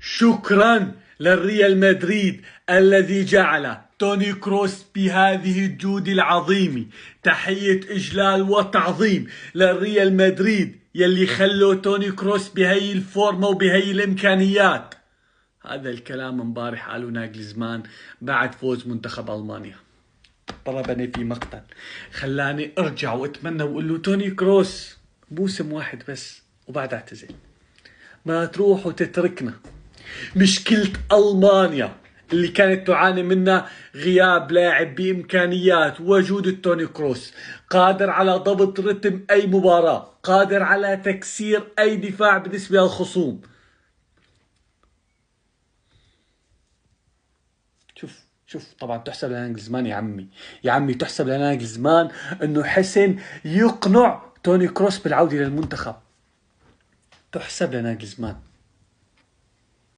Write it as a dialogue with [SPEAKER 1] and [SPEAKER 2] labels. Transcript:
[SPEAKER 1] شكرا للريال مدريد الذي جعل توني كروس بهذه الجود العظيم. تحية إجلال وتعظيم للريال مدريد يلي خلوا توني كروس بهي الفورمة وبهي الإمكانيات. هذا الكلام امبارح قالوا ناجلزمان بعد فوز منتخب ألمانيا. ضربني في مقتل، خلاني ارجع واتمنى واقول له توني كروس موسم واحد بس وبعد اعتزل، ما تروح وتتركنا. مشكلة ألمانيا اللي كانت تعاني منها غياب لاعب بإمكانيات وجود توني كروس، قادر على ضبط رتم أي مباراة، قادر على تكسير أي دفاع بالنسبة للخصوم. شوف طبعا تحسب لناجلزمان يا عمي تحسب لناجلزمان انه حسن يقنع توني كروس بالعودة للمنتخب. تحسب لناجلزمان.